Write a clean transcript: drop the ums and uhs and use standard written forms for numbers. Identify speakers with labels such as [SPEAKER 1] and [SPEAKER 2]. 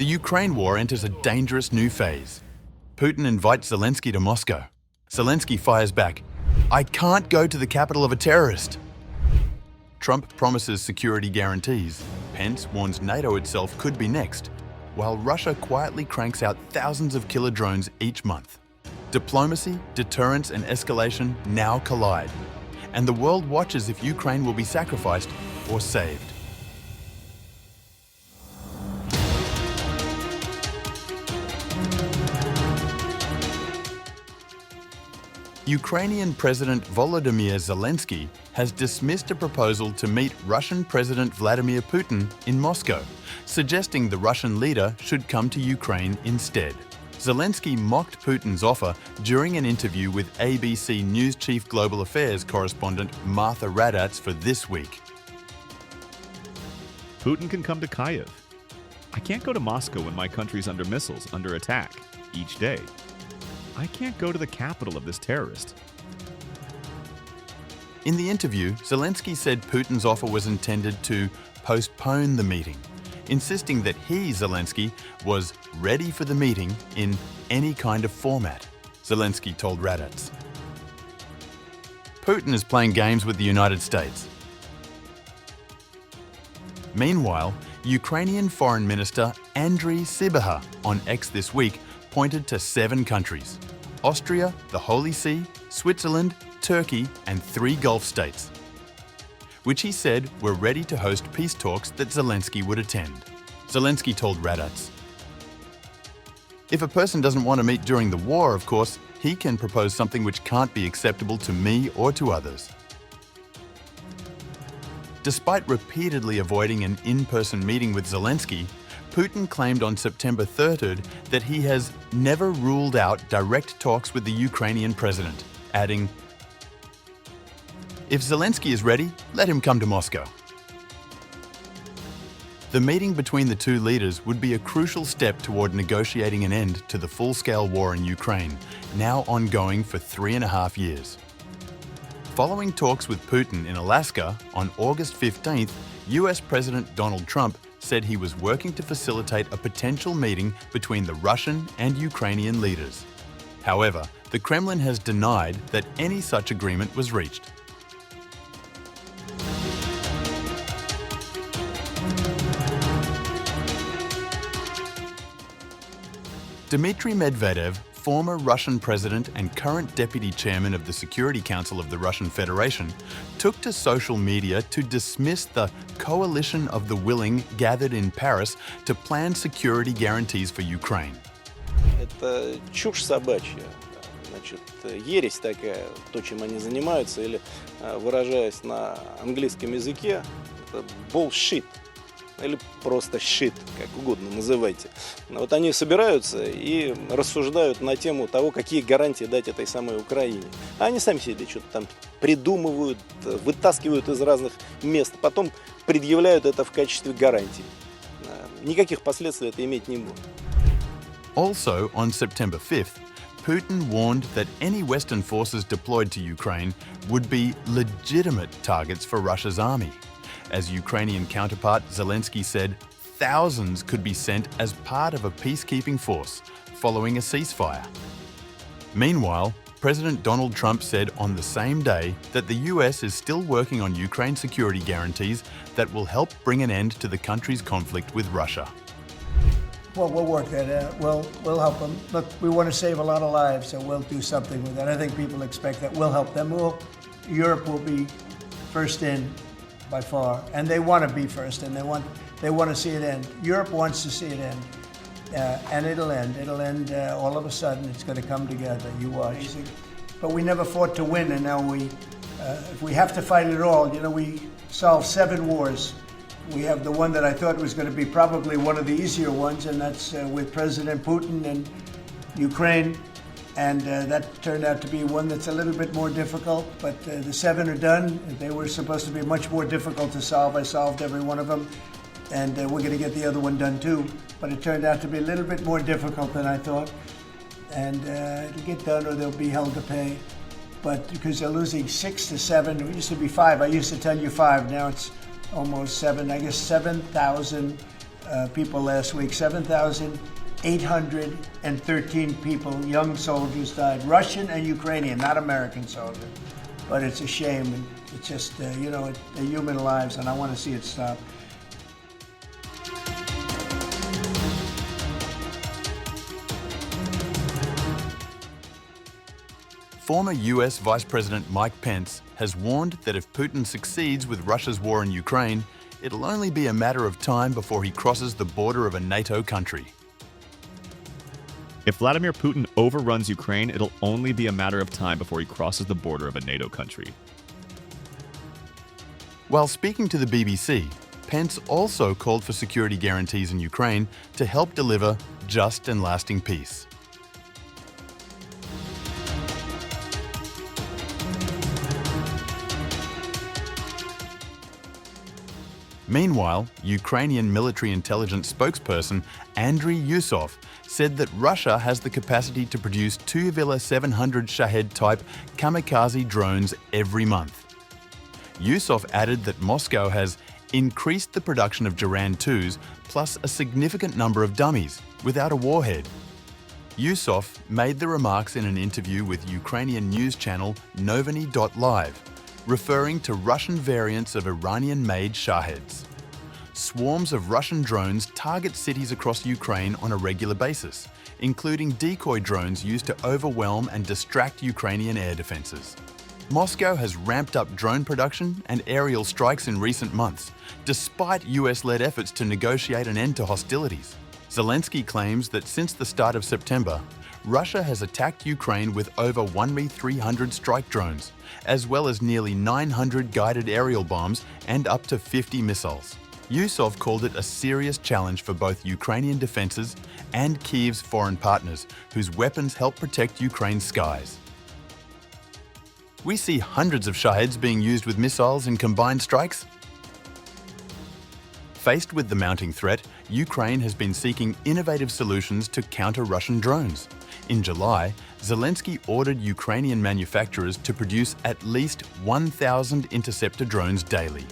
[SPEAKER 1] The Ukraine war enters a dangerous new phase. Putin invites Zelensky to Moscow. Zelensky fires back, "I can't go to the capital of a terrorist." Trump promises security guarantees. Pence warns NATO itself could be next, while Russia quietly cranks out thousands of killer drones each month. Diplomacy, deterrence, and escalation now collide, and the world watches if Ukraine will be sacrificed or saved. Ukrainian President Volodymyr Zelensky has dismissed a proposal to meet Russian President Vladimir Putin in Moscow, suggesting the Russian leader should come to Ukraine instead. Zelensky mocked Putin's offer during an interview with ABC News Chief Global Affairs correspondent Martha Raddatz for This Week.
[SPEAKER 2] Putin can come to Kyiv. I can't go to Moscow when my country's under missiles, under attack, each day. I can't go to the capital of this terrorist.
[SPEAKER 1] In the interview, Zelensky said Putin's offer was intended to postpone the meeting, insisting that he, Zelensky, was ready for the meeting in any kind of format, Zelensky told Raddatz. Putin is playing games with the United States. Meanwhile, Ukrainian Foreign Minister Andriy Sybiha on X this week pointed to 7 countries: Austria, the Holy See, Switzerland, Turkey, and 3 Gulf states, which he said were ready to host peace talks that Zelensky would attend. Zelensky told Raddatz, "If a person doesn't want to meet during the war, of course, he can propose something which can't be acceptable to me or to others." Despite repeatedly avoiding an in-person meeting with Zelensky, Putin claimed on September 3rd that he has never ruled out direct talks with the Ukrainian president, adding, "If Zelensky is ready, let him come to Moscow." The meeting between the two leaders would be a crucial step toward negotiating an end to the full-scale war in Ukraine, now ongoing for 3.5 years. Following talks with Putin in Alaska on August 15th, US President Donald Trump said he was working to facilitate a potential meeting between the Russian and Ukrainian leaders. However, the Kremlin has denied that any such agreement was reached. Dmitry Medvedev, former Russian president and current deputy chairman of the Security Council of the Russian Federation, took to social media to dismiss the coalition of the willing gathered in Paris to plan security guarantees for Ukraine.
[SPEAKER 3] Это чушь собачья, значит, ересь такая, то, чем они занимаются, или, выражаясь на английском языке, это bullshit. Или просто shit, как угодно называйте. Вот они собираются и рассуждают на тему того, какие гарантии дать этой самой Украине. А они сами себе что-то там придумывают, вытаскивают из разных мест, потом предъявляют это в качестве гарантии. Никаких последствий это иметь не будет.
[SPEAKER 1] Also, on September 5th, Putin warned that any Western forces deployed to Ukraine would be legitimate targets for Russia's army. As Ukrainian counterpart Zelensky said, thousands could be sent as part of a peacekeeping force following a ceasefire. Meanwhile, President Donald Trump said on the same day that the US is still working on Ukraine security guarantees that will help bring an end to the country's conflict with Russia.
[SPEAKER 4] Well, we'll work that out. We'll help them. Look, we want to save a lot of lives, so we'll do something with that. I think people expect that. We'll help them. Europe will be first in by far, and they want to be first, and they want to see it end. Europe wants to see it end, and it'll end. It'll end all of a sudden. It's going to come together. You watch. But we never fought to win, and now if we have to fight it all, we solved 7 wars. We have the one that I thought was going to be probably one of the easier ones, and that's with President Putin and Ukraine. And that turned out to be one that's a little bit more difficult, but the 7 are done. They were supposed to be much more difficult to solve. I solved every one of them, and we're going to get the other one done too. But it turned out to be a little bit more difficult than I thought. And it'll get done or they'll be held to pay. But because they're losing 6 to 7, it used to be 5. I used to tell you 5, now it's almost 7. I guess 7,000 people last week. 7,813 people, young soldiers, died. Russian and Ukrainian, not American soldiers. But it's a shame. And it's just, they're human lives, and I want to see it stop.
[SPEAKER 1] Former US Vice President Mike Pence has warned that if Putin succeeds with Russia's war in Ukraine, it'll only be a matter of time before he crosses the border of a NATO country.
[SPEAKER 2] If Vladimir Putin overruns Ukraine, it'll only be a matter of time before he crosses the border of a NATO country.
[SPEAKER 1] While speaking to the BBC, Pence also called for security guarantees in Ukraine to help deliver just and lasting peace. Meanwhile, Ukrainian military intelligence spokesperson Andriy Yusov said that Russia has the capacity to produce 2 Villa 700 Shahed-type kamikaze drones every month. Yusov added that Moscow has increased the production of Duran 2s plus a significant number of dummies without a warhead. Yusov made the remarks in an interview with Ukrainian news channel Noviny.live, referring to Russian variants of Iranian-made Shaheds. Swarms of Russian drones target cities across Ukraine on a regular basis, including decoy drones used to overwhelm and distract Ukrainian air defenses. Moscow has ramped up drone production and aerial strikes in recent months, despite US-led efforts to negotiate an end to hostilities. Zelensky claims that since the start of September, Russia has attacked Ukraine with over 1,300 strike drones, as well as nearly 900 guided aerial bombs and up to 50 missiles. Yusov called it a serious challenge for both Ukrainian defenses and Kyiv's foreign partners, whose weapons help protect Ukraine's skies. We see hundreds of Shaheds being used with missiles in combined strikes. Faced with the mounting threat, Ukraine has been seeking innovative solutions to counter Russian drones. In July, Zelensky ordered Ukrainian manufacturers to produce at least 1,000 interceptor drones daily.